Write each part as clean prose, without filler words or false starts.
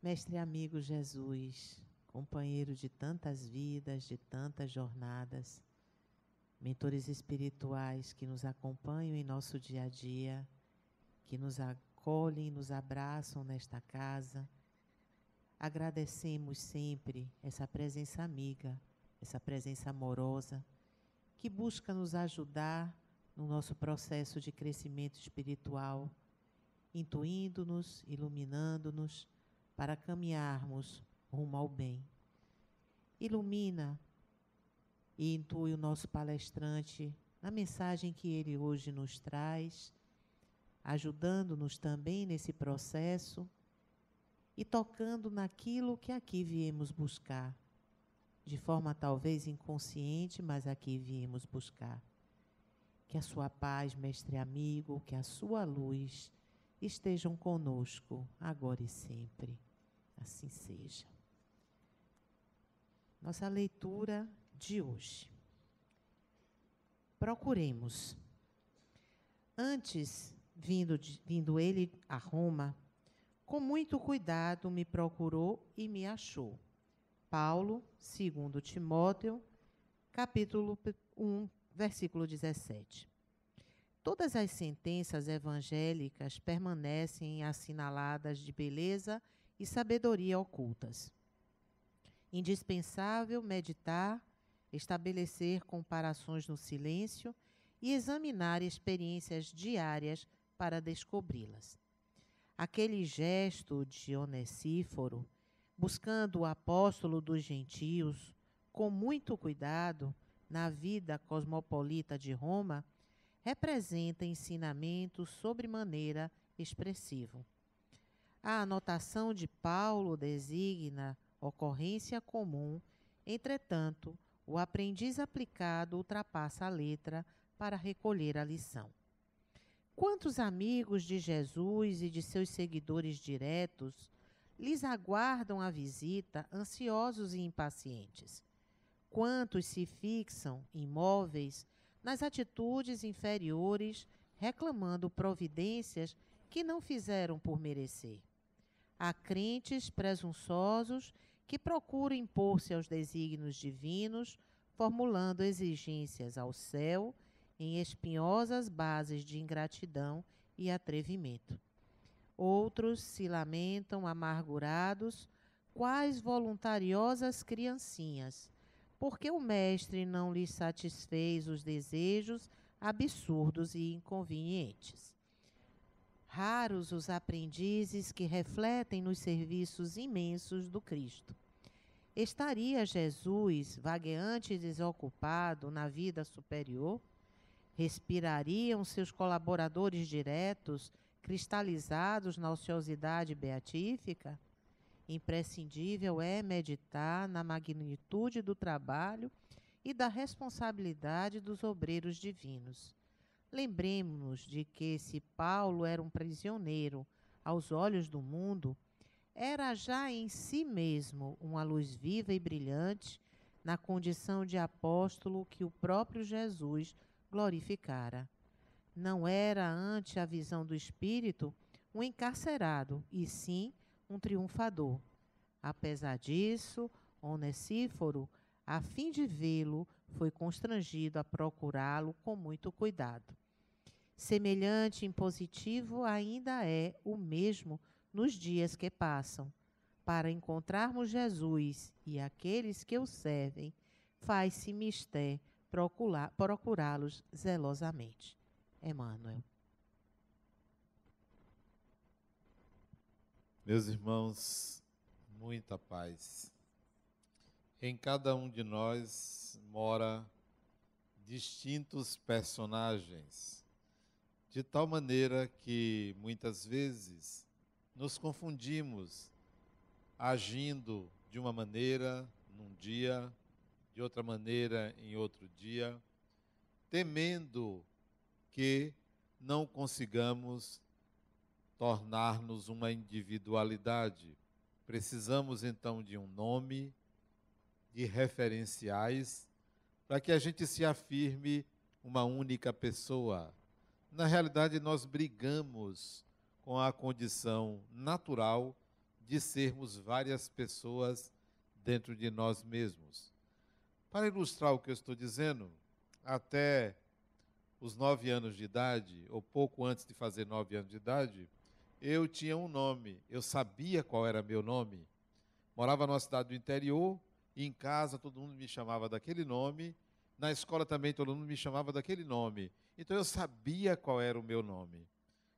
Mestre amigo Jesus, companheiro de tantas vidas, de tantas jornadas, mentores espirituais que nos acompanham em nosso dia a dia, que nos acolhem, nos abraçam nesta casa. Agradecemos sempre essa presença amiga, essa presença amorosa, que busca nos ajudar no nosso processo de crescimento espiritual, intuindo-nos, iluminando-nos, para caminharmos rumo ao bem. Ilumina e intui o nosso palestrante na mensagem que ele hoje nos traz, ajudando-nos também nesse processo e tocando naquilo que aqui viemos buscar, de forma talvez inconsciente, mas aqui viemos buscar. Que a sua paz, mestre amigo, que a sua luz estejam conosco, agora e sempre. Assim seja. Nossa leitura de hoje. Procuremos. Antes, vindo ele a Roma, com muito cuidado me procurou e me achou. Paulo, 2 Timóteo, capítulo 1, versículo 17. Todas as sentenças evangélicas permanecem assinaladas de beleza e sabedoria ocultas. Indispensável meditar, estabelecer comparações no silêncio e examinar experiências diárias para descobri-las. Aquele gesto de Onesíforo, buscando o apóstolo dos gentios, com muito cuidado, na vida cosmopolita de Roma, representa ensinamento sobremaneira expressivo. A anotação de Paulo designa ocorrência comum, entretanto, o aprendiz aplicado ultrapassa a letra para recolher a lição. Quantos amigos de Jesus e de seus seguidores diretos lhes aguardam a visita, ansiosos e impacientes? Quantos se fixam, imóveis, nas atitudes inferiores, reclamando providências que não fizeram por merecer? Há crentes presunçosos que procuram impor-se aos desígnios divinos, formulando exigências ao céu em espinhosas bases de ingratidão e atrevimento. Outros se lamentam amargurados, quais voluntariosas criancinhas, porque o mestre não lhes satisfez os desejos absurdos e inconvenientes. Raros os aprendizes que refletem nos serviços imensos do Cristo. Estaria Jesus, vagueante e desocupado, na vida superior? Respirariam seus colaboradores diretos, cristalizados na ociosidade beatífica? Imprescindível é meditar na magnitude do trabalho e da responsabilidade dos obreiros divinos. Lembremos-nos de que, se Paulo era um prisioneiro aos olhos do mundo, era já em si mesmo uma luz viva e brilhante na condição de apóstolo que o próprio Jesus glorificara. Não era, ante a visão do Espírito, um encarcerado, e sim um triunfador. Apesar disso, Onesíforo, a fim de vê-lo, foi constrangido a procurá-lo com muito cuidado. Semelhante impositivo ainda é o mesmo nos dias que passam. Para encontrarmos Jesus e aqueles que o servem, faz-se mister procurá-los zelosamente. Emmanuel. Meus irmãos, muita paz. Em cada um de nós mora distintos personagens, de tal maneira que muitas vezes nos confundimos, agindo de uma maneira num dia, de outra maneira em outro dia, temendo que não consigamos tornar-nos uma individualidade. Precisamos então de um nome, de referenciais, para que a gente se afirme uma única pessoa. Na realidade, nós brigamos com a condição natural de sermos várias pessoas dentro de nós mesmos. Para ilustrar o que eu estou dizendo, até os 9 anos de idade, ou pouco antes de fazer 9 anos de idade, eu tinha um nome, eu sabia qual era meu nome. Morava numa cidade do interior, e em casa todo mundo me chamava daquele nome, na escola também todo mundo me chamava daquele nome. Então eu sabia qual era o meu nome.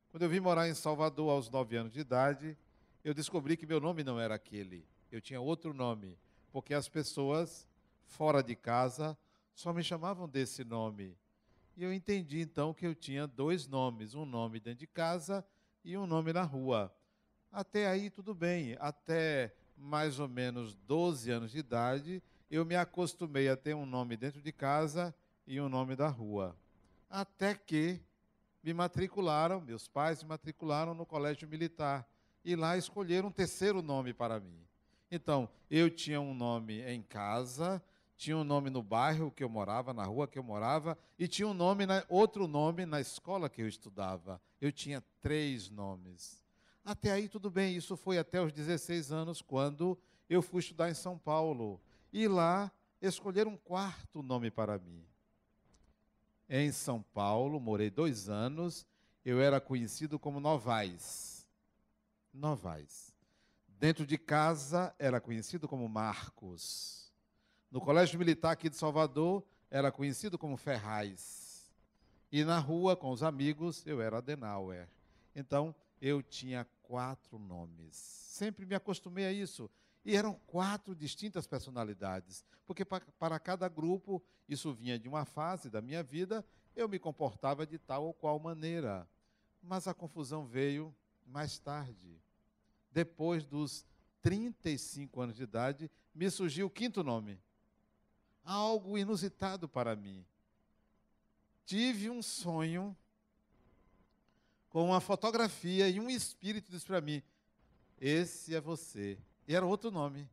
Quando eu vim morar em Salvador aos 9 anos de idade, eu descobri que meu nome não era aquele. Eu tinha outro nome, porque as pessoas fora de casa só me chamavam desse nome. E eu entendi então que eu tinha 2 nomes, um nome dentro de casa e um nome na rua. Até aí tudo bem, até mais ou menos 12 anos de idade, eu me acostumei a ter um nome dentro de casa e um nome da rua. Até que meus pais me matricularam no colégio militar e lá escolheram um terceiro nome para mim. Então, eu tinha um nome em casa, tinha um nome no bairro que eu morava, na rua que eu morava, e tinha outro nome na escola que eu estudava. Eu tinha 3 nomes. Até aí tudo bem, isso foi até os 16 anos, quando eu fui estudar em São Paulo. E lá escolheram um 4º nome para mim. Em São Paulo, morei 2 anos, eu era conhecido como Novaes. Novaes. Dentro de casa, era conhecido como Marcos. No colégio militar aqui de Salvador, era conhecido como Ferraz. E na rua, com os amigos, eu era Adenauer. Então, eu tinha 4 nomes. Sempre me acostumei a isso. E eram 4 distintas personalidades. Porque para cada grupo, isso vinha de uma fase da minha vida, eu me comportava de tal ou qual maneira. Mas a confusão veio mais tarde. Depois dos 35 anos de idade, me surgiu o 5º nome. Algo inusitado para mim. Tive um sonho com uma fotografia e um espírito disse para mim: esse é você. E era outro nome,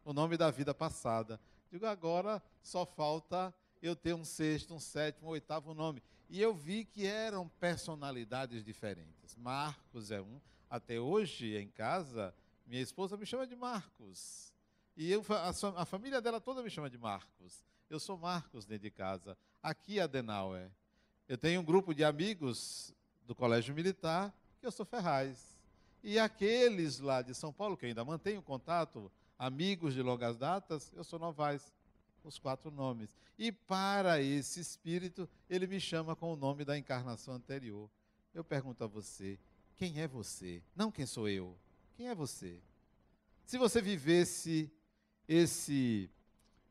o nome da vida passada. Digo, agora só falta eu ter um 6º, um 7º, um 8º nome. E eu vi que eram personalidades diferentes. Marcos é um. Até hoje, em casa, minha esposa me chama de Marcos. E a família dela toda me chama de Marcos. Eu sou Marcos dentro de casa. Aqui, Adenauer. Eu tenho um grupo de amigos do Colégio Militar, que eu sou Ferraz. E aqueles lá de São Paulo, que ainda mantenho contato, amigos de longas datas, eu sou Novaes, os 4 nomes. E para esse espírito, ele me chama com o nome da encarnação anterior. Eu pergunto a você, quem é você? Não quem sou eu. Quem é você? Se você vivesse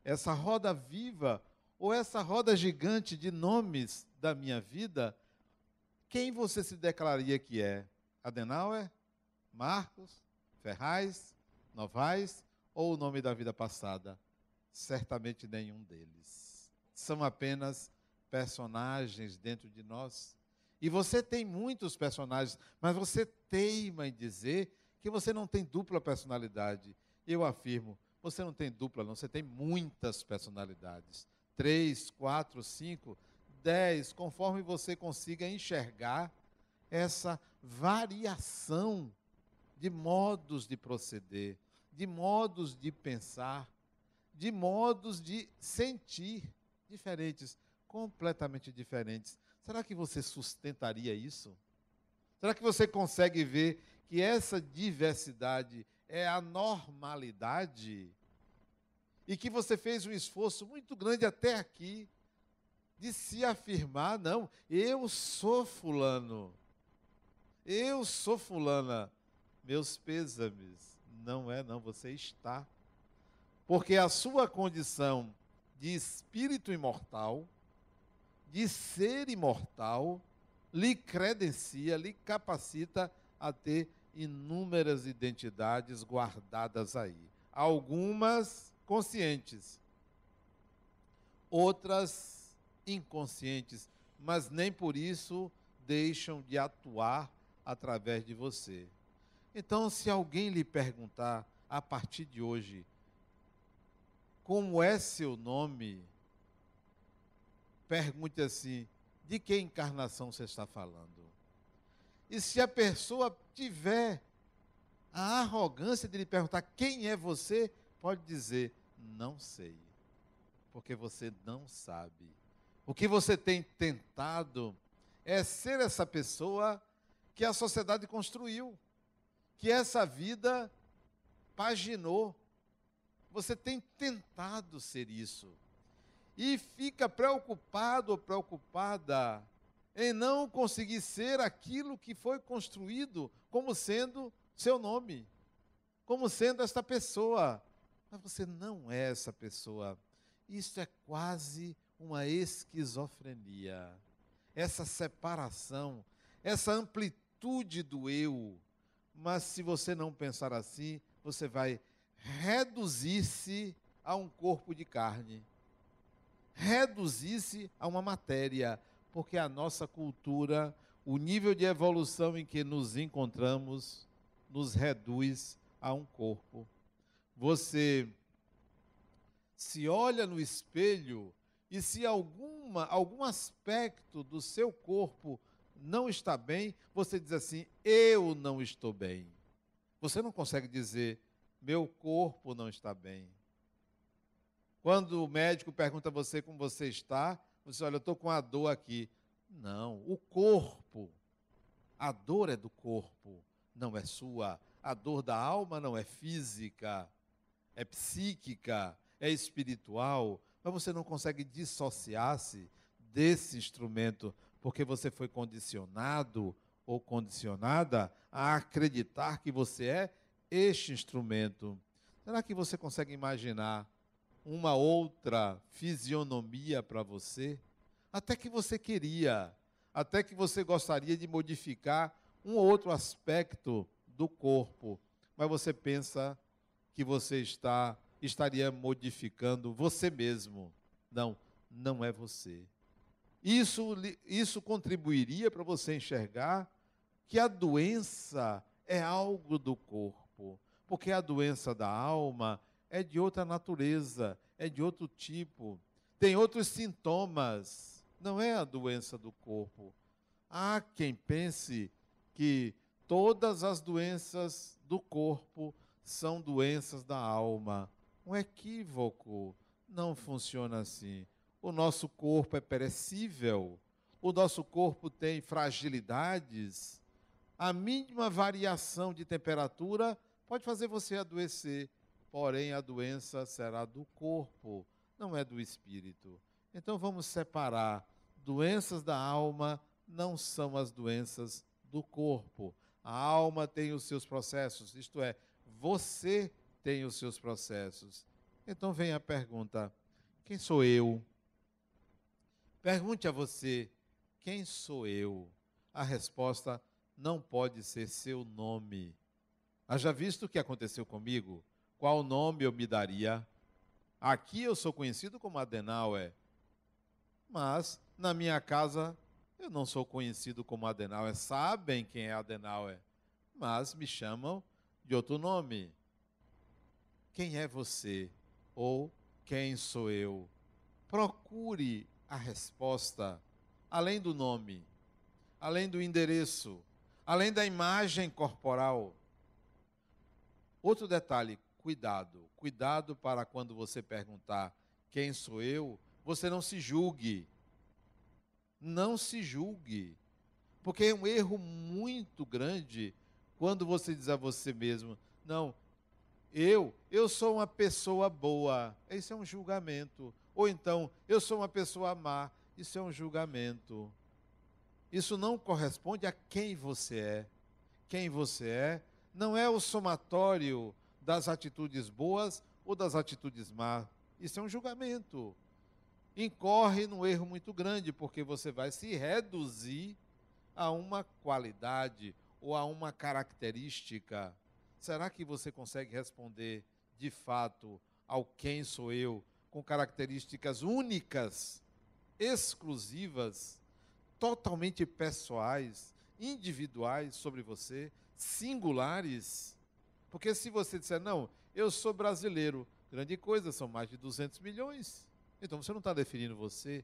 essa roda viva, ou essa roda gigante de nomes da minha vida, quem você se declararia que é? Adenauer? Marcos? Ferraz? Novaes? Ou o nome da vida passada? Certamente nenhum deles. São apenas personagens dentro de nós. E você tem muitos personagens, mas você teima em dizer que você não tem dupla personalidade. Eu afirmo, você não tem dupla, não, você tem muitas personalidades. 3, 4, 5, 10, conforme você consiga enxergar essa variação de modos de proceder, de modos de pensar, de modos de sentir diferentes, completamente diferentes. Será que você sustentaria isso? Será que você consegue ver que essa diversidade é a normalidade? E que você fez um esforço muito grande até aqui de se afirmar, não, eu sou fulano, eu sou fulana. Meus pêsames, não é não, você está. Porque a sua condição de espírito imortal, de ser imortal, lhe credencia, lhe capacita a ter inúmeras identidades guardadas aí. Algumas conscientes, outras inconscientes, mas nem por isso deixam de atuar através de você. Então, se alguém lhe perguntar, a partir de hoje, como é seu nome, pergunte assim, de que encarnação você está falando? E se a pessoa tiver A arrogância de lhe perguntar quem é você, pode dizer, não sei, porque você não sabe. O que você tem tentado é ser essa pessoa que a sociedade construiu, que essa vida paginou. Você tem tentado ser isso. E fica preocupado ou preocupada em não conseguir ser aquilo que foi construído como sendo seu nome, como sendo esta pessoa. Mas você não é essa pessoa. Isso é quase uma esquizofrenia. Essa separação, essa amplitude do eu. Mas se você não pensar assim, você vai reduzir-se a um corpo de carne. Reduzir-se a uma matéria, porque a nossa cultura, o nível de evolução em que nos encontramos, nos reduz a um corpo. Você se olha no espelho e se algum aspecto do seu corpo não está bem, você diz assim, eu não estou bem. Você não consegue dizer, meu corpo não está bem. Quando o médico pergunta a você como você está, você olha, eu estou com a dor aqui. Não, o corpo, a dor é do corpo, não é sua. A dor da alma não é física, é psíquica, é espiritual. Mas você não consegue dissociar-se desse instrumento, porque você foi condicionado ou condicionada a acreditar que você é este instrumento. Será que você consegue imaginar uma outra fisionomia para você? Até que você queria, até que você gostaria de modificar um ou outro aspecto do corpo, mas você pensa que você estaria modificando você mesmo. Não, não é você. Isso contribuiria para você enxergar que a doença é algo do corpo, porque a doença da alma é de outra natureza, é de outro tipo, tem outros sintomas, não é a doença do corpo. Há quem pense que todas as doenças do corpo são doenças da alma. Um equívoco, não funciona assim. O nosso corpo é perecível, o nosso corpo tem fragilidades. A mínima variação de temperatura pode fazer você adoecer, porém a doença será do corpo, não é do espírito. Então vamos separar. Doenças da alma não são as doenças do corpo. A alma tem os seus processos, isto é, você tem os seus processos. Então vem a pergunta, quem sou eu? Pergunte a você, quem sou eu? A resposta não pode ser seu nome. Haja visto o que aconteceu comigo? Qual nome eu me daria? Aqui eu sou conhecido como Adenauer, mas na minha casa eu não sou conhecido como Adenauer. Sabem quem é Adenauer, mas me chamam de outro nome. Quem é você? Ou quem sou eu? Procure a resposta, além do nome, além do endereço, além da imagem corporal. Outro detalhe, cuidado. Cuidado para quando você perguntar quem sou eu, você não se julgue. Não se julgue. Porque é um erro muito grande quando você diz a você mesmo, não, eu sou uma pessoa boa. Isso é um julgamento. Ou então, eu sou uma pessoa má. Isso é um julgamento. Isso não corresponde a quem você é. Quem você é não é o somatório das atitudes boas ou das atitudes más. Isso é um julgamento. Incorre num erro muito grande, porque você vai se reduzir a uma qualidade ou a uma característica. Será que você consegue responder de fato ao quem sou eu, com características únicas, exclusivas, totalmente pessoais, individuais sobre você, singulares? Porque se você disser, não, eu sou brasileiro, grande coisa, são mais de 200 milhões. Então você não está definindo você.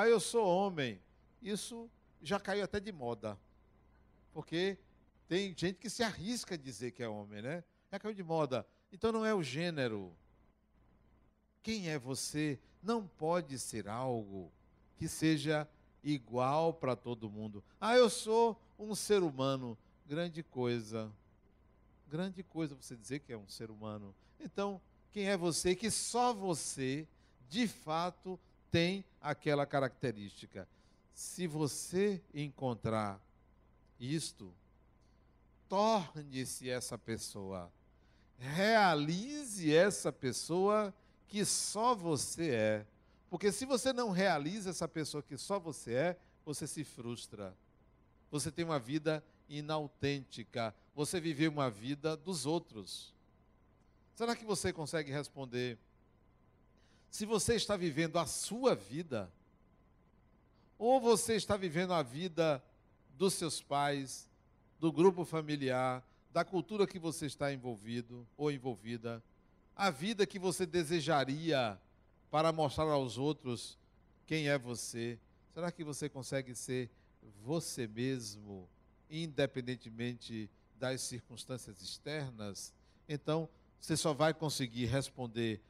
Eu sou homem. Isso já caiu até de moda. Porque Tem gente que se arrisca a dizer que é homem, né? É caiu de moda. Então não é o gênero. Quem é você não pode ser algo que seja igual para todo mundo. Ah, eu sou um ser humano. Grande coisa. Grande coisa você dizer que é um ser humano. Então, quem é você que só você, de fato, tem aquela característica? Se você encontrar isto, torne-se essa pessoa. Realize essa pessoa que só você é. Porque se você não realiza essa pessoa que só você é, você se frustra. Você tem uma vida inautêntica. Você vive uma vida dos outros. Será que você consegue responder? Se você está vivendo a sua vida, ou você está vivendo a vida dos seus pais, do grupo familiar, da cultura que você está envolvido ou envolvida, a vida que você desejaria para mostrar aos outros quem é você. Será que você consegue ser você mesmo, independentemente das circunstâncias externas? Então, você só vai conseguir responder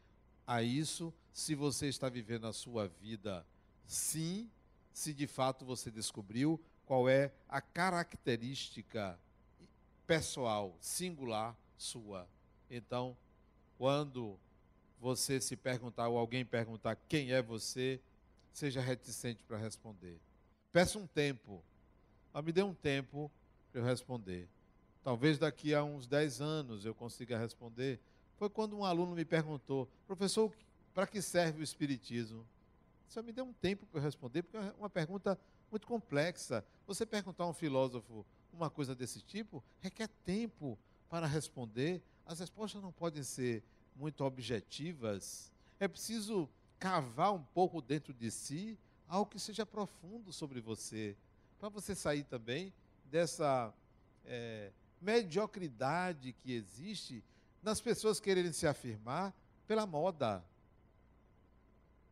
a isso se você está vivendo a sua vida, sim, se de fato você descobriu qual é a característica pessoal, singular sua. Então, quando você se perguntar ou alguém perguntar quem é você, seja reticente para responder. Peça um tempo. Me dê um tempo para eu responder. Talvez daqui a uns 10 anos eu consiga responder. Foi quando um aluno me perguntou: professor, para que serve o Espiritismo? Só me dê um tempo para eu responder, porque é uma pergunta muito complexa. Você perguntar a um filósofo uma coisa desse tipo, requer tempo para responder. As respostas não podem ser muito objetivas. É preciso cavar um pouco dentro de si algo que seja profundo sobre você, para você sair também dessa mediocridade que existe nas pessoas quererem se afirmar pela moda.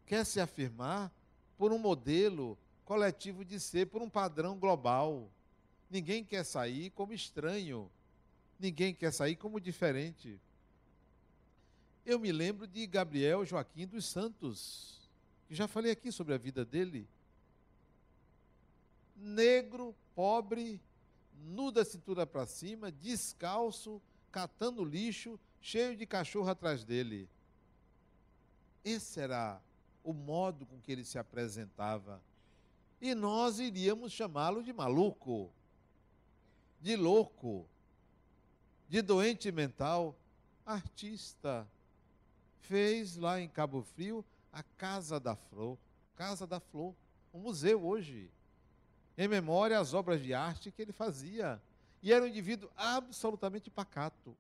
Quer se afirmar por um modelo coletivo de ser, por um padrão global. Ninguém quer sair como estranho. Ninguém quer sair como diferente. Eu me lembro de Gabriel Joaquim dos Santos, que já falei aqui sobre a vida dele. Negro, pobre, nu da cintura para cima, descalço, catando lixo, cheio de cachorro atrás dele. Esse era o modo com que ele se apresentava. E nós iríamos chamá-lo de maluco, de louco, de doente mental. Artista. Fez lá em Cabo Frio a Casa da Flor, um museu hoje, em memória às obras de arte que ele fazia. E era um indivíduo absolutamente pacato,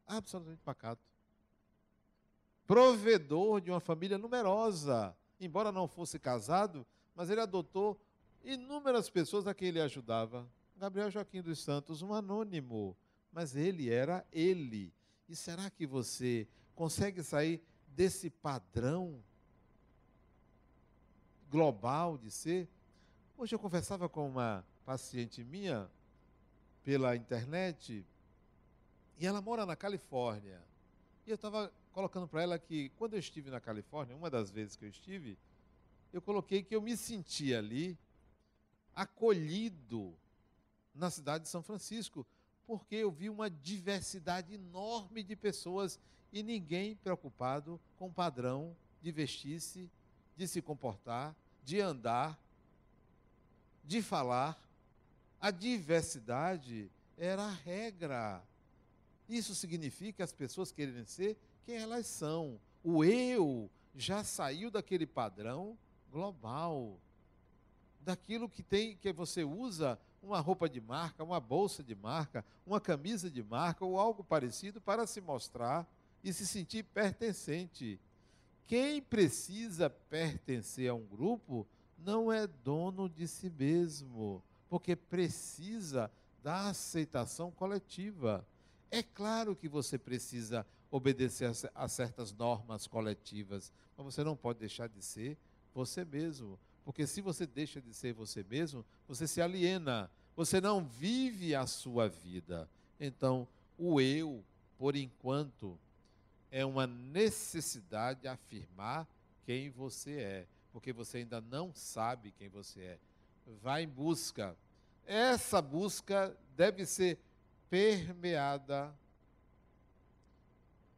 provedor de uma família numerosa, embora não fosse casado, mas ele adotou inúmeras pessoas a quem ele ajudava. Gabriel Joaquim dos Santos, um anônimo, mas ele era ele. E será que você consegue sair desse padrão global de ser? Hoje eu conversava com uma paciente minha pela internet e ela mora na Califórnia. E eu estava colocando para ela que quando eu estive na Califórnia, uma das vezes que eu estive, eu coloquei que eu me sentia ali acolhido na cidade de São Francisco, porque eu vi uma diversidade enorme de pessoas e ninguém preocupado com o padrão de vestir-se, de se comportar, de andar, de falar. A diversidade era a regra. Isso significa que as pessoas querem ser quem elas são. O eu já saiu daquele padrão global, daquilo que você usa uma roupa de marca, uma bolsa de marca, uma camisa de marca ou algo parecido para se mostrar e se sentir pertencente. Quem precisa pertencer a um grupo não é dono de si mesmo, porque precisa da aceitação coletiva. É claro que você precisa obedecer a certas normas coletivas, mas você não pode deixar de ser você mesmo. Porque se você deixa de ser você mesmo, você se aliena, você não vive a sua vida. Então, o eu, por enquanto, é uma necessidade de afirmar quem você é, porque você ainda não sabe quem você é. Vá em busca. Essa busca deve ser permeada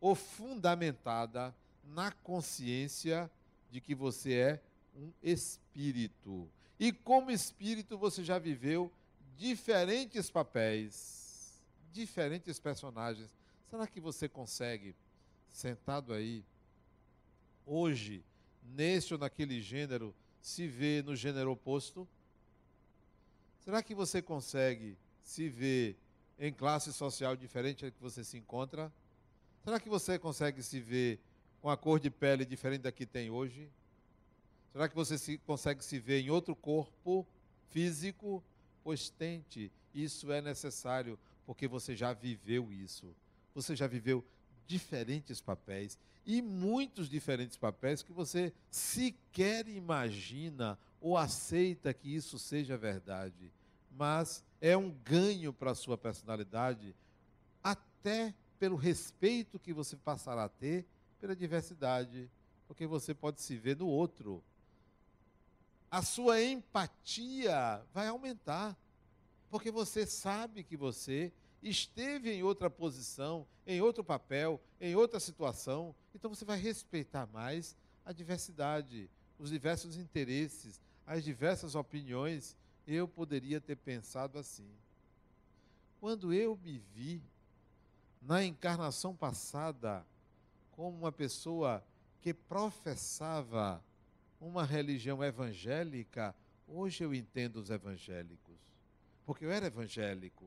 ou fundamentada na consciência de que você é um espírito. E como espírito você já viveu diferentes papéis, diferentes personagens. Será que você consegue, sentado aí, hoje, neste ou naquele gênero, se ver no gênero oposto? Será que você consegue se ver em classe social diferente da que você se encontra? Será que você consegue se ver com a cor de pele diferente da que tem hoje? Será que você consegue se ver em outro corpo físico? Pois tente, isso é necessário, porque você já viveu isso. Você já viveu diferentes papéis, e muitos diferentes papéis que você sequer imagina ou aceita que isso seja verdade. Mas é um ganho para a sua personalidade, até pelo respeito que você passará a ter pela diversidade, porque você pode se ver no outro. A sua empatia vai aumentar, porque você sabe que você esteve em outra posição, em outro papel, em outra situação, então você vai respeitar mais a diversidade, os diversos interesses, as diversas opiniões. Eu poderia ter pensado assim. Quando eu me vi na encarnação passada como uma pessoa que professava uma religião evangélica, hoje eu entendo os evangélicos, porque eu era evangélico,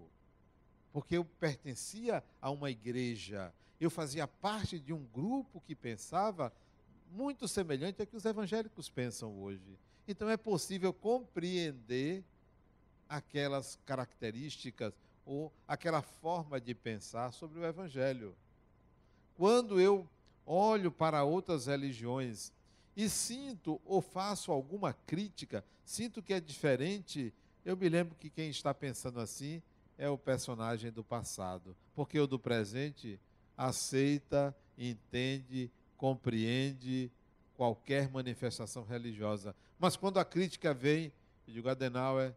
porque eu pertencia a uma igreja, eu fazia parte de um grupo que pensava muito semelhante ao que os evangélicos pensam hoje. Então é possível compreender aquelas características ou aquela forma de pensar sobre o evangelho. Quando eu olho para outras religiões e sinto ou faço alguma crítica, sinto que é diferente, eu me lembro que quem está pensando assim é o personagem do passado, porque o do presente aceita, entende, compreende qualquer manifestação religiosa. Mas quando a crítica vem, eu digo, Adenauer,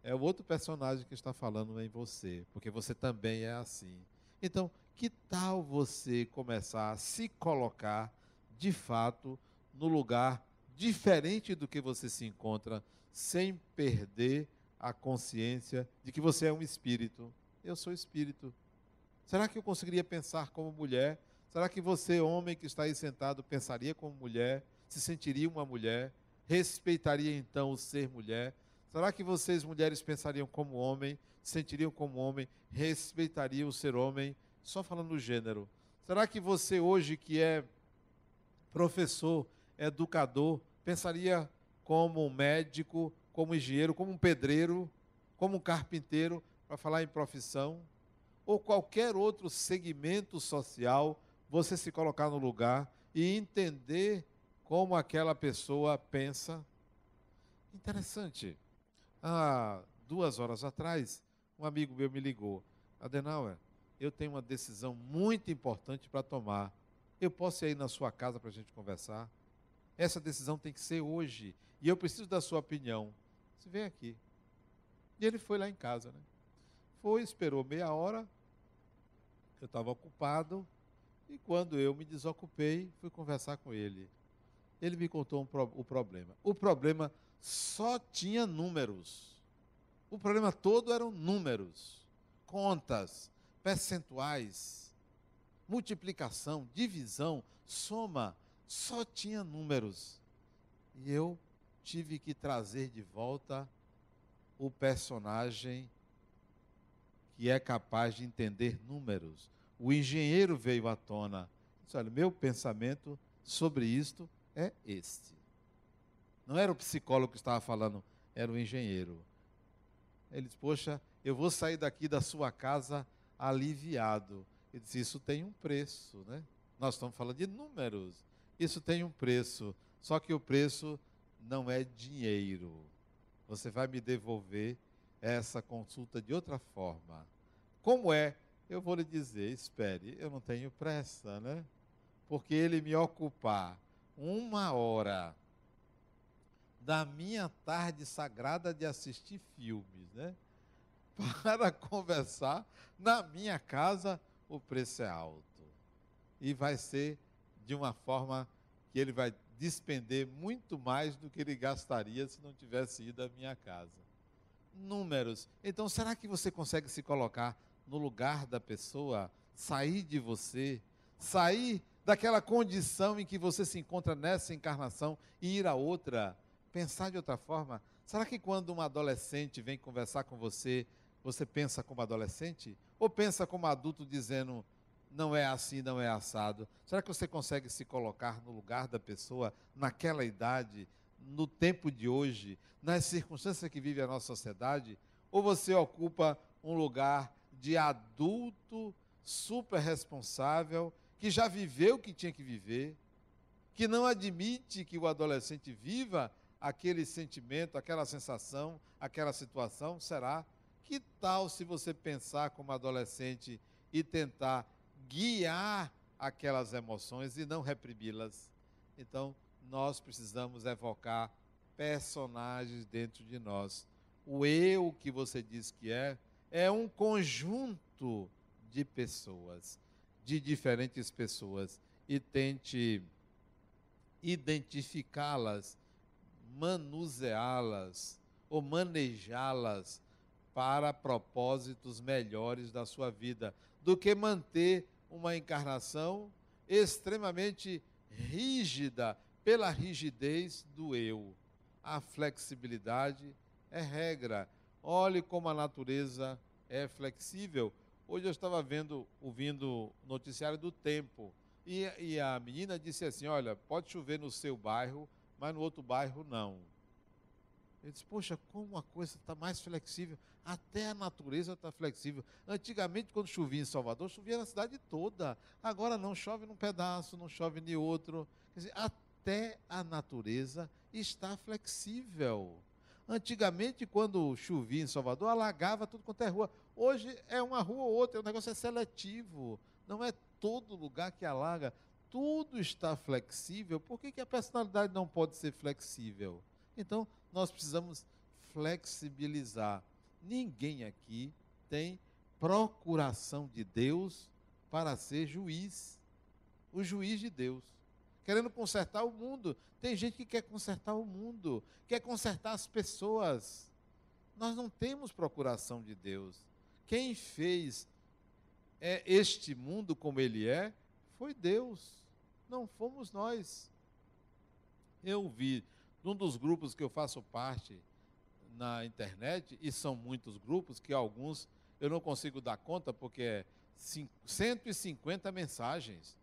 é o outro personagem que está falando em você, porque você também é assim. Então, que tal você começar a se colocar, de fato, no lugar diferente do que você se encontra, sem perder a consciência de que você é um espírito? Eu sou espírito. Será que eu conseguiria pensar como mulher? Será que você, homem que está aí sentado, pensaria como mulher? Se sentiria uma mulher? Respeitaria então o ser mulher? Será que vocês, mulheres, pensariam como homem? Sentiriam como homem? Respeitariam o ser homem? Só falando do gênero. Será que você hoje, que é professor, educador, pensaria como um médico, como um engenheiro, como um pedreiro, como um carpinteiro, para falar em profissão? Ou qualquer outro segmento social, você se colocar no lugar e entender como aquela pessoa pensa? Interessante. Há 2 horas atrás, um amigo meu me ligou. Adenauer, eu tenho uma decisão muito importante para tomar. Eu posso ir na sua casa para a gente conversar? Essa decisão tem que ser hoje. E eu preciso da sua opinião. Você vem aqui. E ele foi lá em casa, né? Foi, esperou meia hora. Eu estava ocupado. E quando eu me desocupei, fui conversar com ele. Ele me contou o problema. O problema só tinha números. O problema todo eram números, contas, percentuais, multiplicação, divisão, soma, só tinha números. E eu tive que trazer de volta o personagem que é capaz de entender números. O engenheiro veio à tona. Disse, olha, meu pensamento sobre isto é este. Não era o psicólogo que estava falando, era o engenheiro. Ele disse, poxa, eu vou sair daqui da sua casa aliviado. Ele disse, isso tem um preço, né? Nós estamos falando de números. Isso tem um preço, só que o preço não é dinheiro. Você vai me devolver essa consulta de outra forma. Como é? Eu vou lhe dizer, espere, eu não tenho pressa, né? Porque ele me ocupar 1 hora da minha tarde sagrada de assistir filmes, né? Para conversar na minha casa, o preço é alto. E vai ser de uma forma que ele vai despender muito mais do que ele gastaria se não tivesse ido à minha casa. Números. Então, será que você consegue se colocar no lugar da pessoa, sair de você, sair daquela condição em que você se encontra nessa encarnação e ir a outra, pensar de outra forma? Será que quando um adolescente vem conversar com você, você pensa como adolescente? Ou pensa como adulto dizendo, não é assim, não é assado? Será que você consegue se colocar no lugar da pessoa, naquela idade, no tempo de hoje, nas circunstâncias que vive a nossa sociedade? Ou você ocupa um lugar de adulto super responsável, que já viveu o que tinha que viver, que não admite que o adolescente viva aquele sentimento, aquela sensação, aquela situação? Será? Que tal se você pensar como adolescente e tentar guiar aquelas emoções e não reprimi-las? Então, nós precisamos evocar personagens dentro de nós. O eu que você diz que é um conjunto de pessoas, de diferentes pessoas, e tente identificá-las, manuseá-las ou manejá-las para propósitos melhores da sua vida, do que manter uma encarnação extremamente rígida pela rigidez do eu. A flexibilidade é regra. Olhe como a natureza é flexível. Hoje eu estava ouvindo o noticiário do Tempo, e a menina disse assim, olha, pode chover no seu bairro, mas no outro bairro não. Eu disse, poxa, como a coisa está mais flexível, até a natureza está flexível. Antigamente, quando chovia em Salvador, chovia na cidade toda. Agora não, chove num pedaço, não chove em outro. Quer dizer, até a natureza está flexível. Antigamente, quando chovia em Salvador, alagava tudo quanto é rua. Hoje é uma rua ou outra, o negócio é seletivo. Não é todo lugar que alaga. Tudo está flexível. Por que a personalidade não pode ser flexível? Então, nós precisamos flexibilizar. Ninguém aqui tem procuração de Deus para ser juiz. O juiz de Deus. Querendo consertar o mundo. Tem gente que quer consertar o mundo, quer consertar as pessoas. Nós não temos procuração de Deus. Quem fez este mundo como ele foi Deus, não fomos nós. Eu vi, num dos grupos que eu faço parte na internet, e são muitos grupos, que alguns eu não consigo dar conta, porque é 150 mensagens.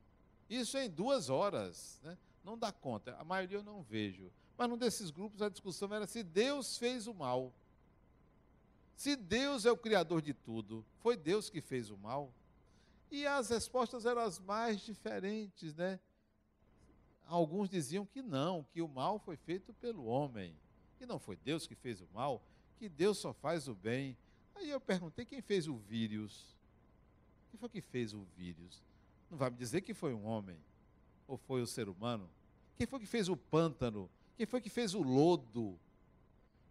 Isso é em 2 horas, né? Não dá conta, a maioria eu não vejo. Mas num desses grupos a discussão era se Deus fez o mal. Se Deus é o criador de tudo, foi Deus que fez o mal? E as respostas eram as mais diferentes, né? Alguns diziam que não, que o mal foi feito pelo homem, que não foi Deus que fez o mal, que Deus só faz o bem. Aí eu perguntei, quem fez o vírus? Quem foi que fez o vírus? Não vai me dizer que foi um homem, ou foi o ser humano? Quem foi que fez o pântano? Quem foi que fez o lodo?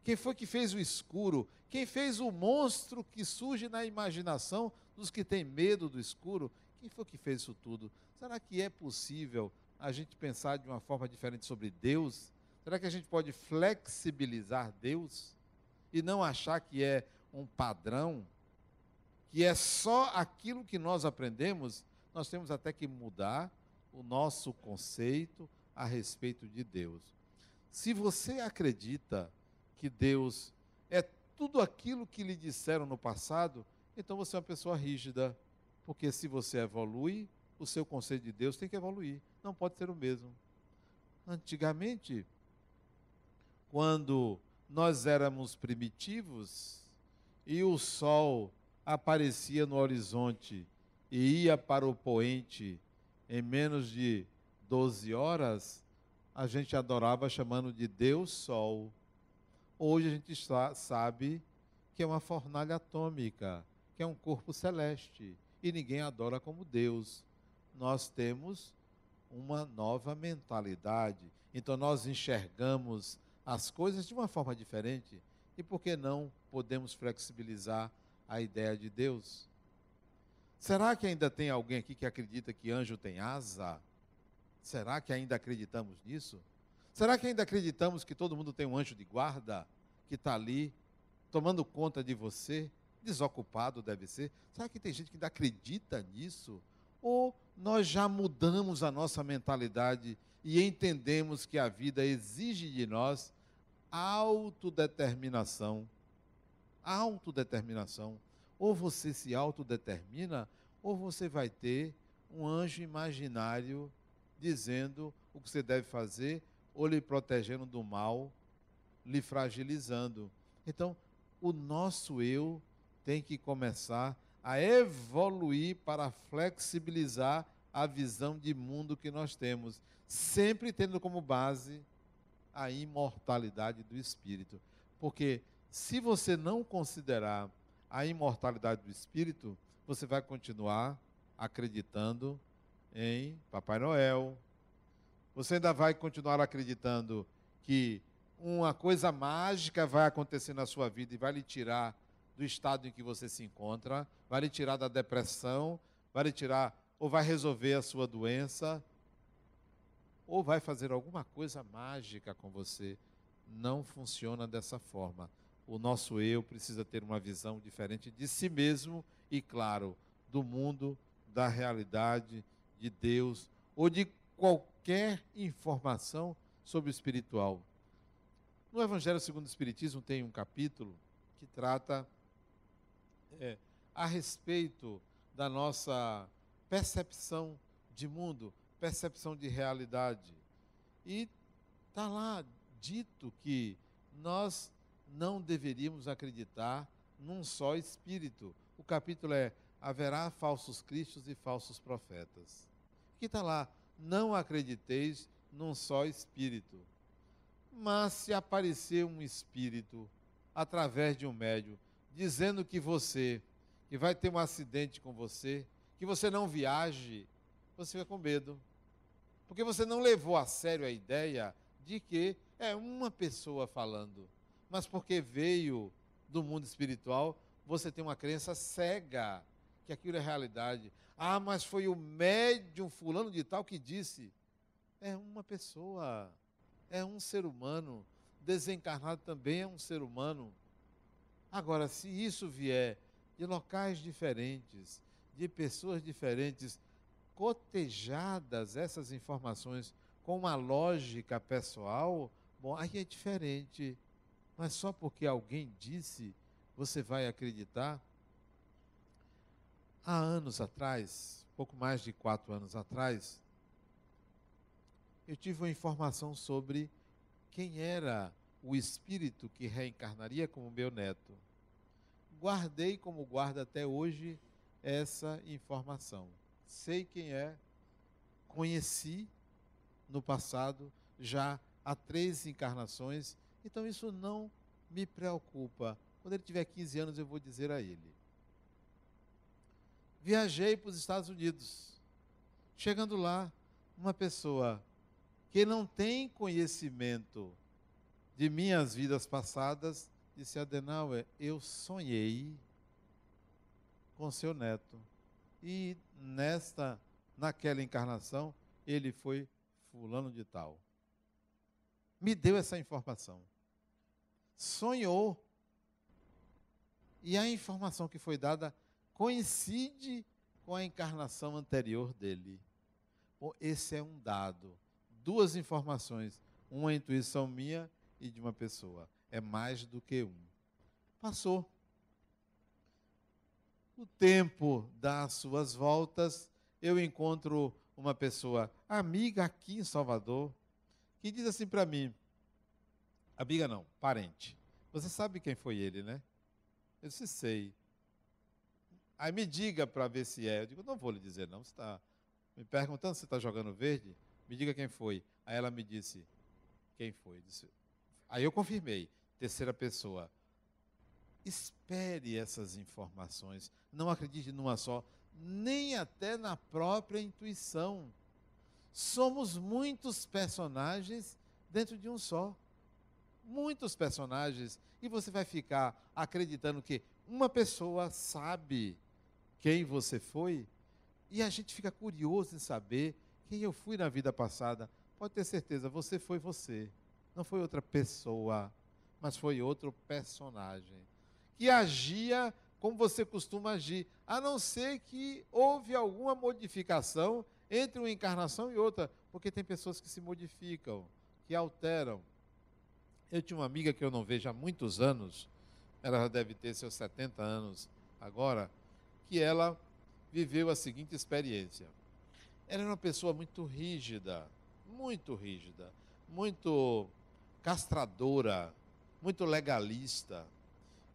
Quem foi que fez o escuro? Quem fez o monstro que surge na imaginação dos que têm medo do escuro? Quem foi que fez isso tudo? Será que é possível a gente pensar de uma forma diferente sobre Deus? Será que a gente pode flexibilizar Deus e não achar que é um padrão, que é só aquilo que nós aprendemos? Nós temos até que mudar o nosso conceito a respeito de Deus. Se você acredita que Deus é tudo aquilo que lhe disseram no passado, então você é uma pessoa rígida, porque se você evolui, o seu conceito de Deus tem que evoluir, não pode ser o mesmo. Antigamente, quando nós éramos primitivos e o sol aparecia no horizonte e ia para o poente em menos de 12 horas, a gente adorava chamando de Deus Sol. Hoje a gente sabe que é uma fornalha atômica, que é um corpo celeste, e ninguém adora como Deus. Nós temos uma nova mentalidade. Então nós enxergamos as coisas de uma forma diferente. E por que não podemos flexibilizar a ideia de Deus? Será que ainda tem alguém aqui que acredita que anjo tem asa? Será que ainda acreditamos nisso? Será que ainda acreditamos que todo mundo tem um anjo de guarda que está ali tomando conta de você? Desocupado deve ser. Será que tem gente que ainda acredita nisso? Ou nós já mudamos a nossa mentalidade e entendemos que a vida exige de nós autodeterminação? Autodeterminação. Ou você se autodetermina, ou você vai ter um anjo imaginário dizendo o que você deve fazer, ou lhe protegendo do mal, lhe fragilizando. Então, o nosso eu tem que começar a evoluir para flexibilizar a visão de mundo que nós temos, sempre tendo como base a imortalidade do espírito. Porque se você não considerar a imortalidade do espírito, você vai continuar acreditando em Papai Noel. Você ainda vai continuar acreditando que uma coisa mágica vai acontecer na sua vida e vai lhe tirar do estado em que você se encontra, vai lhe tirar da depressão, vai lhe tirar, ou vai resolver a sua doença, ou vai fazer alguma coisa mágica com você. Não funciona dessa forma. O nosso eu precisa ter uma visão diferente de si mesmo e, claro, do mundo, da realidade, de Deus, ou de qualquer informação sobre o espiritual. No Evangelho segundo o Espiritismo tem um capítulo que trata a respeito da nossa percepção de mundo, percepção de realidade. E está lá dito que nós não deveríamos acreditar num só espírito. O capítulo é: haverá falsos cristos e falsos profetas. Que está lá: não acrediteis num só espírito. Mas se aparecer um espírito através de um médium dizendo que vai ter um acidente com você, que você não viaje, você fica com medo. Porque você não levou a sério a ideia de que é uma pessoa falando. Mas porque veio do mundo espiritual, você tem uma crença cega que aquilo é realidade. Ah, mas foi o médium fulano de tal que disse. É uma pessoa, é um ser humano. Desencarnado também é um ser humano. Agora, se isso vier de locais diferentes, de pessoas diferentes, cotejadas essas informações com uma lógica pessoal, bom, aí é diferente. Mas só porque alguém disse, você vai acreditar? Há anos atrás, pouco mais de 4 anos atrás, eu tive uma informação sobre quem era o espírito que reencarnaria como meu neto. Guardei como guardo até hoje essa informação. Sei quem é, conheci no passado, já há 3 encarnações, então isso não me preocupa. Quando ele tiver 15 anos, eu vou dizer a ele. Viajei para os Estados Unidos. Chegando lá, uma pessoa que não tem conhecimento de minhas vidas passadas, disse: Adenauer, eu sonhei com seu neto. E naquela encarnação, ele foi fulano de tal. Me deu essa informação. Sonhou. E a informação que foi dada coincide com a encarnação anterior dele. Bom, esse é um dado. 2 informações. Uma intuição minha e de uma pessoa. É mais do que um. Passou. O tempo dá as suas voltas. Eu encontro uma pessoa amiga aqui em Salvador, que diz assim para mim, amiga não, parente, você sabe quem foi ele, né? Eu disse: sei. Aí me diga para ver se é. Eu digo: não vou lhe dizer não, você está me perguntando se está jogando verde? Me diga quem foi. Aí ela me disse: quem foi? Aí eu confirmei, 3ª pessoa. Espere essas informações. Não acredite numa só, nem até na própria intuição. Somos muitos personagens dentro de um só. Muitos personagens. E você vai ficar acreditando que uma pessoa sabe quem você foi. E a gente fica curioso em saber quem eu fui na vida passada. Pode ter certeza, você foi você. Não foi outra pessoa, mas foi outro personagem. Que agia como você costuma agir, a não ser que houve alguma modificação entre uma encarnação e outra, porque tem pessoas que se modificam, que alteram. Eu tinha uma amiga que eu não vejo há muitos anos, ela já deve ter seus 70 anos agora, que ela viveu a seguinte experiência. Ela era uma pessoa muito rígida, muito castradora, muito legalista.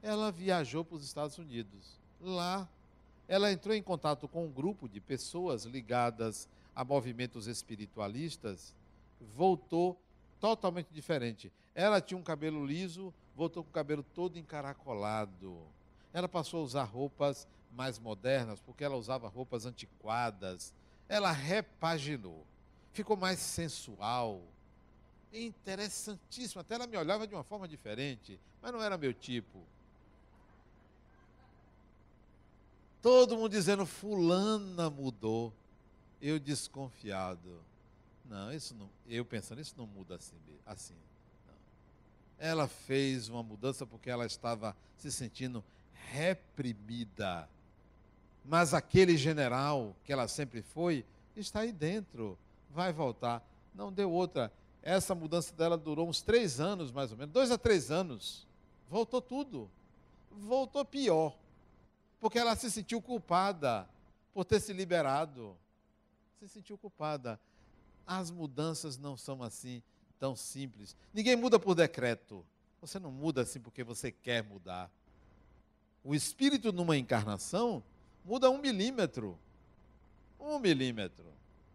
Ela viajou para os Estados Unidos. Lá, ela entrou em contato com um grupo de pessoas ligadas a movimentos espiritualistas, voltou totalmente diferente. Ela tinha um cabelo liso, voltou com o cabelo todo encaracolado. Ela passou a usar roupas mais modernas, porque ela usava roupas antiquadas. Ela repaginou, ficou mais sensual. Interessantíssimo, até ela me olhava de uma forma diferente, mas não era meu tipo. Todo mundo dizendo, fulana mudou. Eu desconfiado. Não, isso não. Eu pensando, isso não muda assim. Não. Ela fez uma mudança porque ela estava se sentindo reprimida. Mas aquele general que ela sempre foi, está aí dentro. Vai voltar. Não deu outra. Essa mudança dela durou uns 3 anos, mais ou menos. 2 a 3 anos. Voltou tudo. Voltou pior. Porque ela se sentiu culpada por ter se liberado. Se sentiu culpada. As mudanças não são assim tão simples. Ninguém muda por decreto. Você não muda assim porque você quer mudar. O espírito numa encarnação muda 1 milímetro. 1 milímetro.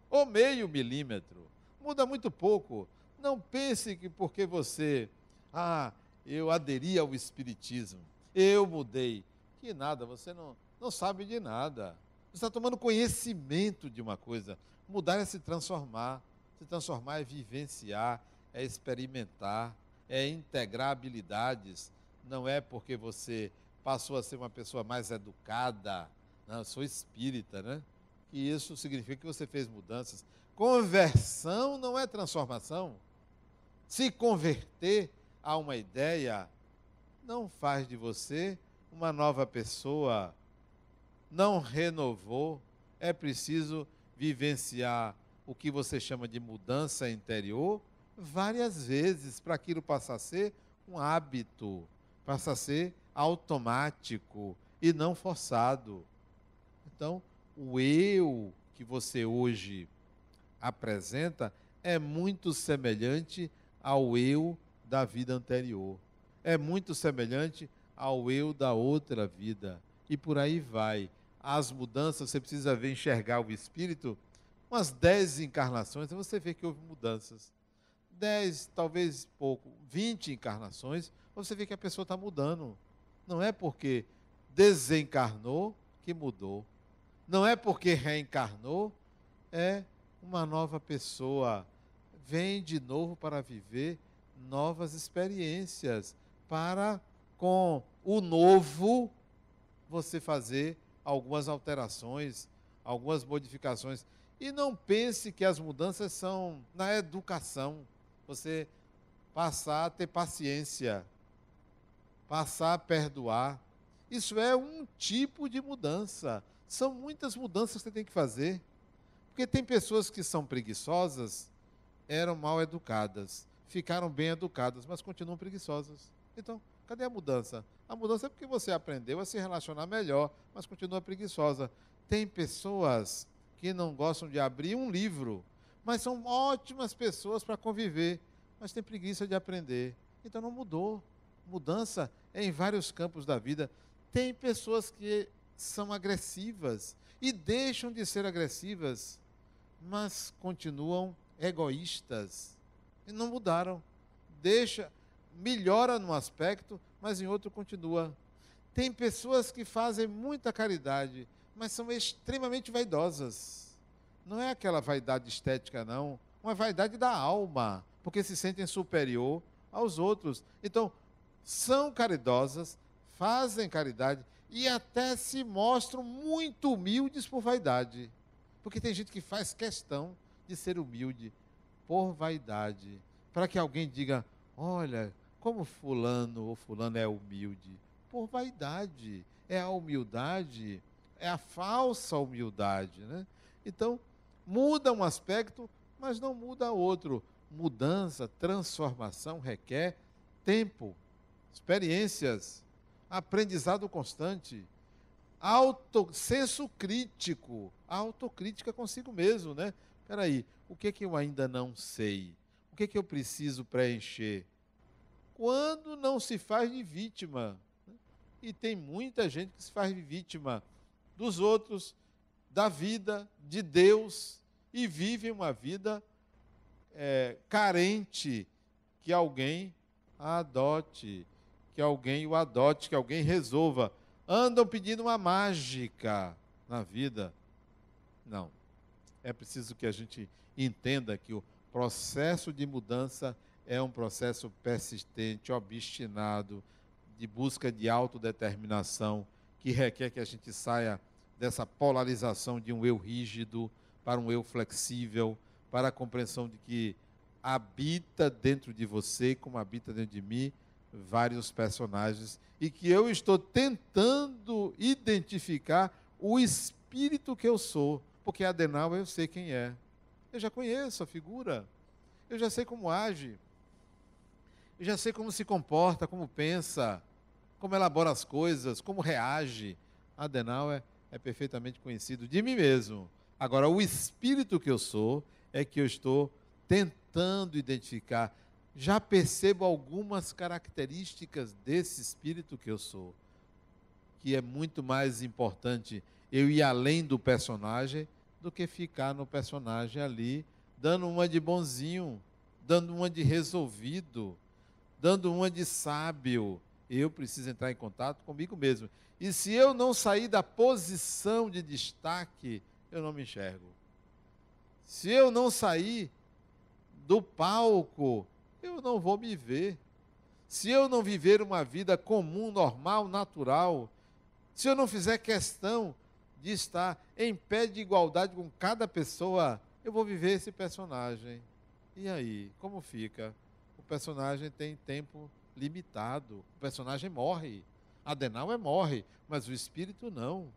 Ou meio milímetro. Muda muito pouco. Não pense que porque você... eu aderi ao espiritismo. Eu mudei. Que nada, você não sabe de nada. Você está tomando conhecimento de uma coisa. Mudar é se transformar. Se transformar é vivenciar, é experimentar, é integrar habilidades. Não é porque você passou a ser uma pessoa mais educada. Não, eu sou espírita, né? E isso significa que você fez mudanças. Conversão não é transformação. Se converter a uma ideia não faz de você uma nova pessoa, não renovou. É preciso vivenciar o que você chama de mudança interior várias vezes para aquilo passar a ser um hábito, passar a ser automático e não forçado. Então, o eu que você hoje apresenta é muito semelhante ao eu da vida anterior. É muito semelhante ao eu da outra vida. E por aí vai. As mudanças, você precisa ver, enxergar o espírito, umas 10 encarnações, você vê que houve mudanças. 10, talvez pouco, 20 encarnações, você vê que a pessoa está mudando. Não é porque desencarnou que mudou. Não é porque reencarnou, é uma nova pessoa. Vem de novo para viver novas experiências, para com o novo você fazer algumas alterações, algumas modificações. E não pense que as mudanças são na educação. Você passar a ter paciência, passar a perdoar. Isso é um tipo de mudança. São muitas mudanças que você tem que fazer. Porque tem pessoas que são preguiçosas, eram mal educadas, ficaram bem educadas, mas continuam preguiçosas. Então, cadê a mudança? A mudança é porque você aprendeu a se relacionar melhor, mas continua preguiçosa. Tem pessoas que não gostam de abrir um livro, mas são ótimas pessoas para conviver, mas tem preguiça de aprender. Então não mudou. Mudança é em vários campos da vida. Tem pessoas que são agressivas e deixam de ser agressivas, mas continuam egoístas e não mudaram. Melhora num aspecto, mas em outro continua. Tem pessoas que fazem muita caridade, mas são extremamente vaidosas. Não é aquela vaidade estética, não. Uma vaidade da alma, porque se sentem superior aos outros. Então, são caridosas, fazem caridade e até se mostram muito humildes por vaidade. Porque tem gente que faz questão de ser humilde por vaidade, para que alguém diga, olha, como fulano ou fulana é humilde. Por vaidade. É a humildade, é a falsa humildade, né? Então, muda um aspecto, mas não muda outro. Mudança, transformação requer tempo, experiências, aprendizado constante, senso crítico, autocrítica consigo mesmo, né? Espera aí, o que eu ainda não sei? O que eu preciso preencher? Quando não se faz de vítima, né? E tem muita gente que se faz de vítima dos outros, da vida, de Deus, e vive uma vida carente, que alguém a adote, que alguém o adote, que alguém resolva. Andam pedindo uma mágica na vida. Não. É preciso que a gente entenda que o processo de mudança é um processo persistente, obstinado, de busca de autodeterminação, que requer que a gente saia dessa polarização de um eu rígido para um eu flexível, para a compreensão de que habita dentro de você, como habita dentro de mim, vários personagens, e que eu estou tentando identificar o espírito que eu sou, porque Adenauer eu sei quem é. Eu já conheço a figura, eu já sei como age, eu já sei como se comporta, como pensa, como elabora as coisas, como reage. Adenauer é perfeitamente conhecido de mim mesmo. Agora, o espírito que eu sou é que eu estou tentando identificar. Já percebo algumas características desse espírito que eu sou, que é muito mais importante eu ir além do personagem do que ficar no personagem ali, dando uma de bonzinho, dando uma de resolvido, dando uma de sábio. Eu preciso entrar em contato comigo mesmo. E se eu não sair da posição de destaque, eu não me enxergo. Se eu não sair do palco, eu não vou me ver. Se eu não viver uma vida comum, normal, natural, se eu não fizer questão de estar em pé de igualdade com cada pessoa, eu vou viver esse personagem. E aí, como fica? O personagem tem tempo limitado. O personagem morre. Adenauer morre, mas o espírito não.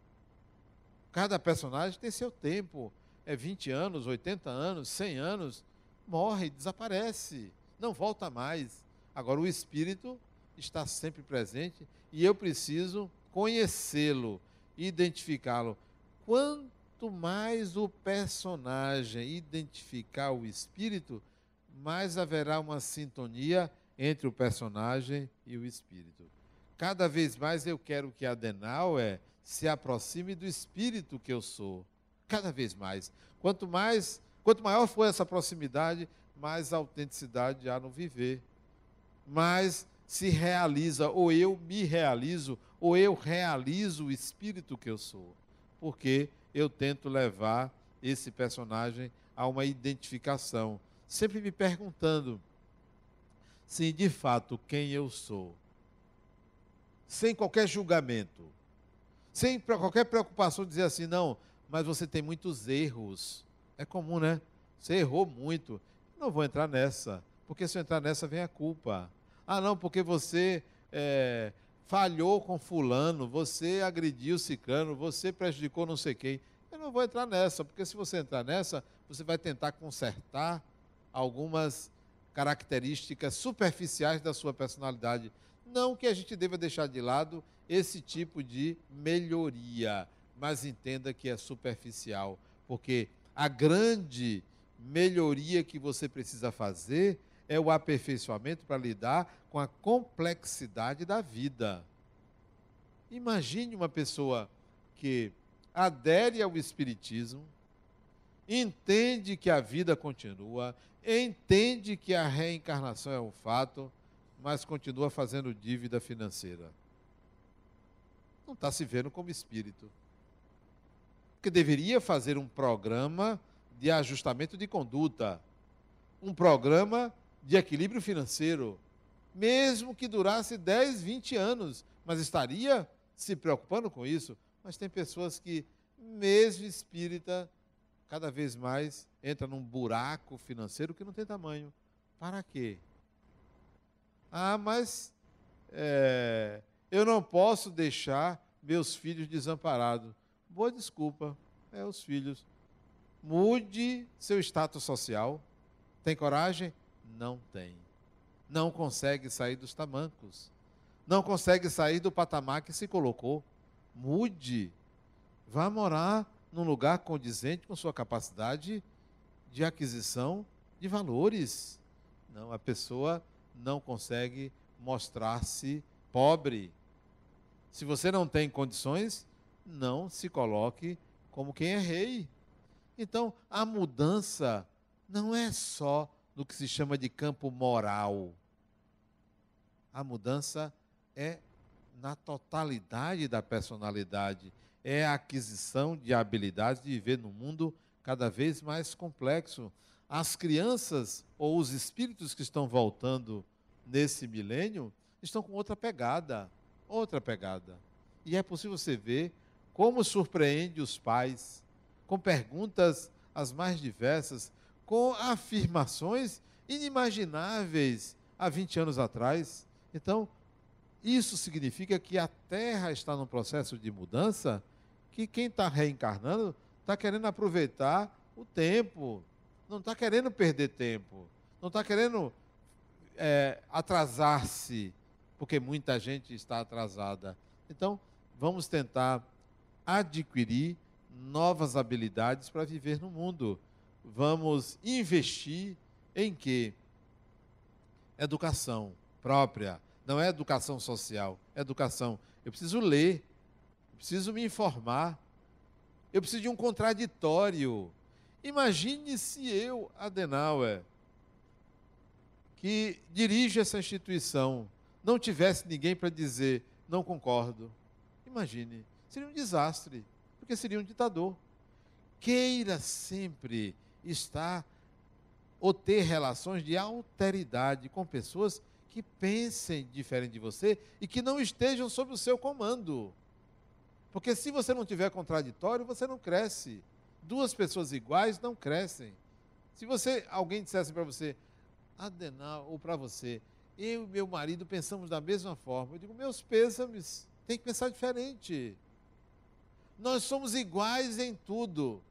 Cada personagem tem seu tempo. É 20 anos, 80 anos, 100 anos. Morre, desaparece, não volta mais. Agora, o espírito está sempre presente e eu preciso conhecê-lo, identificá-lo. Quanto mais o personagem identificar o espírito, mais haverá uma sintonia entre o personagem e o espírito. Cada vez mais eu quero que Adenauer se aproxime do espírito que eu sou. Cada vez mais. Quanto maior for essa proximidade, mais autenticidade há no viver. Mais se realiza, ou eu me realizo, ou eu realizo o espírito que eu sou. Porque eu tento levar esse personagem a uma identificação. Sempre me perguntando se de fato quem eu sou. Sem qualquer julgamento. Sem qualquer preocupação de dizer assim, não, mas você tem muitos erros. É comum, né? Você errou muito. Não vou entrar nessa, porque se eu entrar nessa vem a culpa. Ah, não, porque você falhou com fulano, você agrediu ciclano, você prejudicou não sei quem. Eu não vou entrar nessa, porque se você entrar nessa, você vai tentar consertar algumas características superficiais da sua personalidade. Não que a gente deva deixar de lado esse tipo de melhoria, mas entenda que é superficial, porque a grande melhoria que você precisa fazer é o aperfeiçoamento para lidar com a complexidade da vida. Imagine uma pessoa que adere ao Espiritismo, entende que a vida continua, entende que a reencarnação é um fato, mas continua fazendo dívida financeira. não está se vendo como espírito. Porque deveria fazer um programa de ajustamento de conduta, um programa de equilíbrio financeiro, mesmo que durasse 10, 20 anos, mas estaria se preocupando com isso. Mas tem pessoas que, mesmo espírita, cada vez mais entra num buraco financeiro que não tem tamanho. Para quê? Ah, mas eu não posso deixar meus filhos desamparados. Boa desculpa, os filhos. Mude seu status social. Tem coragem? Não tem. Não consegue sair dos tamancos. Não consegue sair do patamar que se colocou. Mude. Vá morar num lugar condizente com sua capacidade de aquisição de valores. Não, a pessoa não consegue mostrar-se pobre. Se você não tem condições, não se coloque como quem é rei. Então, a mudança não é só no que se chama de campo moral. A mudança é na totalidade da personalidade. É a aquisição de habilidades de viver num mundo cada vez mais complexo. As crianças ou os espíritos que estão voltando nesse milênio estão com outra pegada. Outra pegada. E é possível você ver como surpreende os pais, com perguntas as mais diversas, com afirmações inimagináveis há 20 anos atrás. Então, isso significa que a Terra está num processo de mudança, que quem está reencarnando está querendo aproveitar o tempo, não está querendo perder tempo, não está querendo atrasar-se, porque muita gente está atrasada. Então, vamos tentar adquirir novas habilidades para viver no mundo. Vamos investir em quê? Educação própria. Não é educação social, é educação. Eu preciso ler, eu preciso me informar, eu preciso de um contraditório. Imagine se eu, Adenauer, que dirige essa instituição, não tivesse ninguém para dizer, não concordo. Imagine, seria um desastre, porque seria um ditador. Queira sempre estar ou ter relações de alteridade com pessoas que pensem diferente de você e que não estejam sob o seu comando. Porque se você não tiver contraditório, você não cresce. Duas pessoas iguais não crescem. Se alguém dissesse para você, Adenauer, ou para você, eu e meu marido pensamos da mesma forma, eu digo, meus pêsames, tem que pensar diferente. Nós somos iguais em tudo.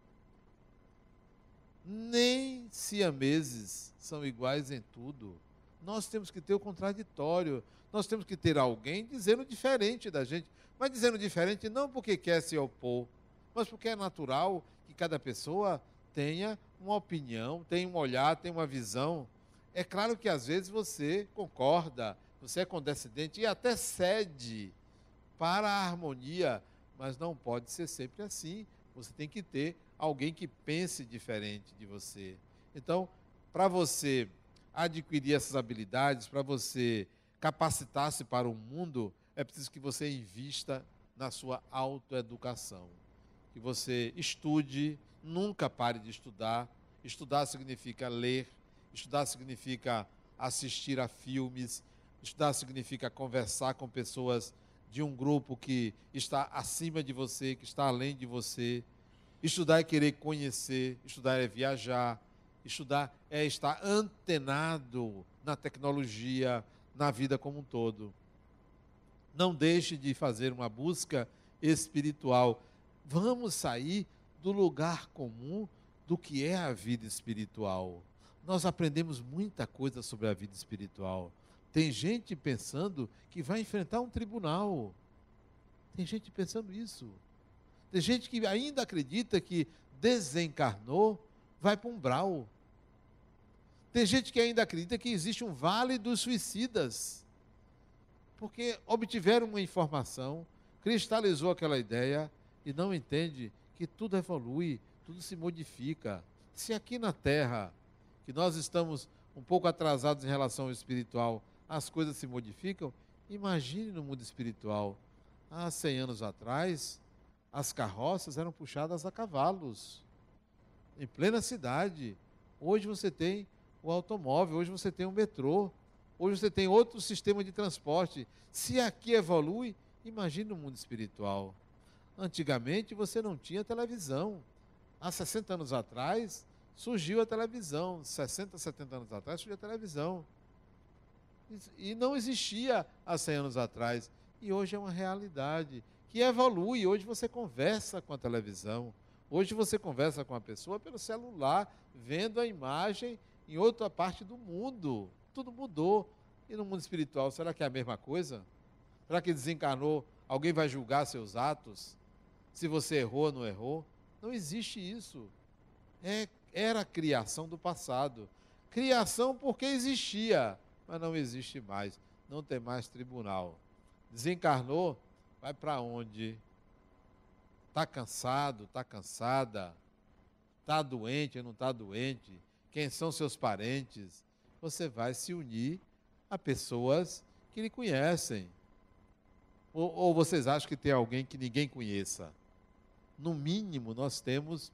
Nem siameses são iguais em tudo. Nós temos que ter o contraditório. Nós temos que ter alguém dizendo diferente da gente. Mas dizendo diferente não porque quer se opor, mas porque é natural que cada pessoa tenha uma opinião, tenha um olhar, tenha uma visão. É claro que às vezes você concorda, você é condescendente e até cede para a harmonia, mas não pode ser sempre assim. Você tem que ter alguém que pense diferente de você. Então, para você adquirir essas habilidades, para você capacitar-se para o mundo, é preciso que você invista na sua autoeducação. Que você estude, nunca pare de estudar. Estudar significa ler, estudar significa assistir a filmes, estudar significa conversar com pessoas de um grupo que está acima de você, que está além de você. Estudar é querer conhecer, estudar é viajar, estudar é estar antenado na tecnologia, na vida como um todo. Não deixe de fazer uma busca espiritual. Vamos sair do lugar comum do que é a vida espiritual. Nós aprendemos muita coisa sobre a vida espiritual. Tem gente pensando que vai enfrentar um tribunal. Tem gente pensando isso. Tem gente que ainda acredita que desencarnou, vai para um umbral. Tem gente que ainda acredita que existe um vale dos suicidas. Porque obtiveram uma informação, cristalizou aquela ideia e não entende que tudo evolui, tudo se modifica. Se aqui na Terra, que nós estamos um pouco atrasados em relação ao espiritual, as coisas se modificam, imagine no mundo espiritual. Há 100 anos atrás, as carroças eram puxadas a cavalos, em plena cidade. Hoje você tem o automóvel, hoje você tem o metrô, hoje você tem outro sistema de transporte. Se aqui evolui, imagine no mundo espiritual. Antigamente você não tinha televisão. Há 60 anos atrás surgiu a televisão. 60, 70 anos atrás surgiu a televisão. E não existia há 100 anos atrás. E hoje é uma realidade que evolui. Hoje você conversa com a televisão. Hoje você conversa com a pessoa pelo celular, vendo a imagem em outra parte do mundo. Tudo mudou. E no mundo espiritual, será que é a mesma coisa? Será que desencarnou? Alguém vai julgar seus atos? Se você errou ou não errou? Não existe isso. Era a criação do passado. Criação porque existia, mas não existe mais. Não tem mais tribunal. Desencarnou, vai para onde? Está cansado, está cansada? Está doente ou não está doente? Quem são seus parentes? Você vai se unir a pessoas que lhe conhecem. Ou vocês acham que tem alguém que ninguém conheça? No mínimo, nós temos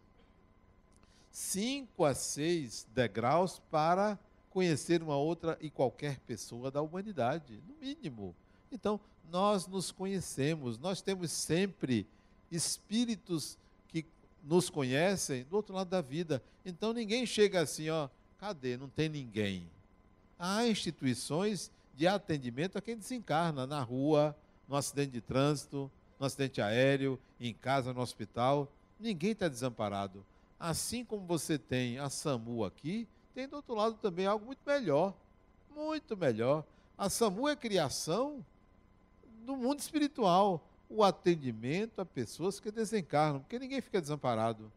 5 a 6 degraus para conhecer uma outra e qualquer pessoa da humanidade, no mínimo. Então, nós nos conhecemos, nós temos sempre espíritos que nos conhecem do outro lado da vida. Então, ninguém chega assim, ó, cadê? Não tem ninguém. Há instituições de atendimento a quem desencarna, na rua, no acidente de trânsito, no acidente aéreo, em casa, no hospital. Ninguém está desamparado. Assim como você tem a SAMU aqui, tem do outro lado também algo muito melhor. Muito melhor. A SAMU é criação do mundo espiritual. O atendimento a pessoas que desencarnam, porque ninguém fica desamparado.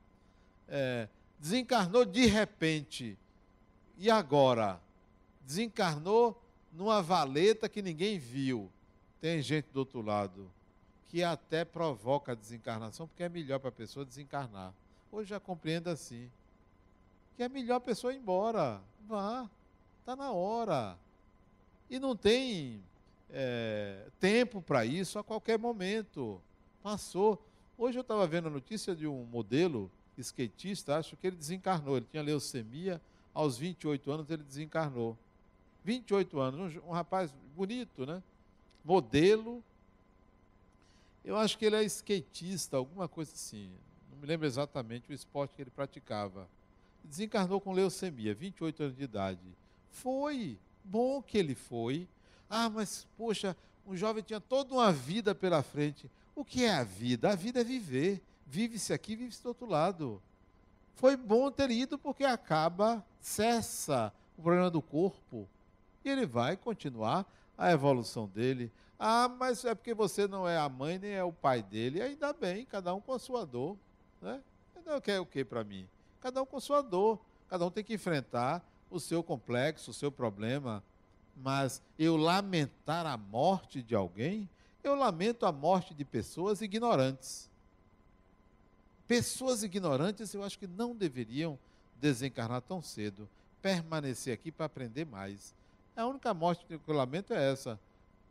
Desencarnou de repente. E agora? Desencarnou numa valeta que ninguém viu. Tem gente do outro lado que até provoca a desencarnação, porque é melhor para a pessoa desencarnar. Hoje já compreendo assim, que é melhor a pessoa ir embora. Vá, está na hora. E não tem tempo para isso a qualquer momento. Passou. Hoje eu estava vendo a notícia de um modelo skatista, acho que ele desencarnou. Ele tinha leucemia, aos 28 anos ele desencarnou. 28 anos, um rapaz bonito, né? Modelo. Eu acho que ele é skatista, alguma coisa assim. Não me lembro exatamente o esporte que ele praticava. Desencarnou com leucemia, 28 anos de idade. Foi bom que ele foi. Ah, mas, poxa, um jovem tinha toda uma vida pela frente. O que é a vida? A vida é viver. Vive-se aqui, vive-se do outro lado. Foi bom ter ido porque cessa o problema do corpo. E ele vai continuar a evolução dele. Ah, mas é porque você não é a mãe nem é o pai dele. Ainda bem, cada um com a sua dor. Né? Quer o que para mim? Cada um com a sua dor. Cada um tem que enfrentar o seu complexo, o seu problema. Mas eu lamentar a morte de alguém, eu lamento a morte de pessoas ignorantes. Pessoas ignorantes eu acho que não deveriam desencarnar tão cedo. Permanecer aqui para aprender mais. A única morte que eu lamento é essa.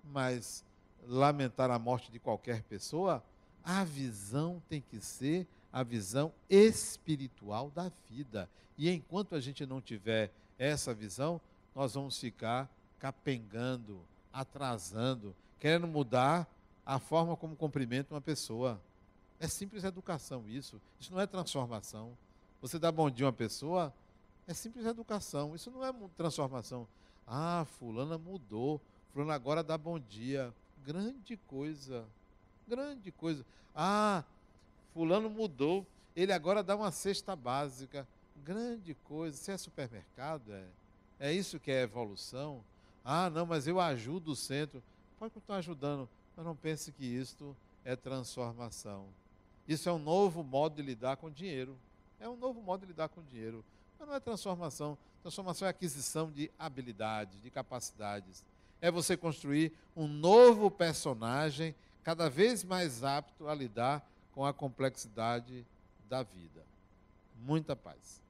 Mas lamentar a morte de qualquer pessoa, a visão tem que ser a visão espiritual da vida. E enquanto a gente não tiver essa visão, nós vamos ficar capengando, atrasando, querendo mudar a forma como cumprimenta uma pessoa. É simples educação isso. Isso não é transformação. Você dá bom dia a uma pessoa, é simples educação. Isso não é transformação. Ah, fulana mudou. Fulano agora dá bom dia. Grande coisa. Grande coisa. Ah, fulano mudou. Ele agora dá uma cesta básica. Grande coisa. Isso é supermercado? É isso que é evolução? Ah, não, mas eu ajudo o centro. Pode continuar ajudando, mas não pense que isto é transformação. Isso é um novo modo de lidar com dinheiro. É um novo modo de lidar com dinheiro. Mas não é transformação. Transformação é aquisição de habilidades, de capacidades. É você construir um novo personagem cada vez mais apto a lidar com a complexidade da vida. Muita paz.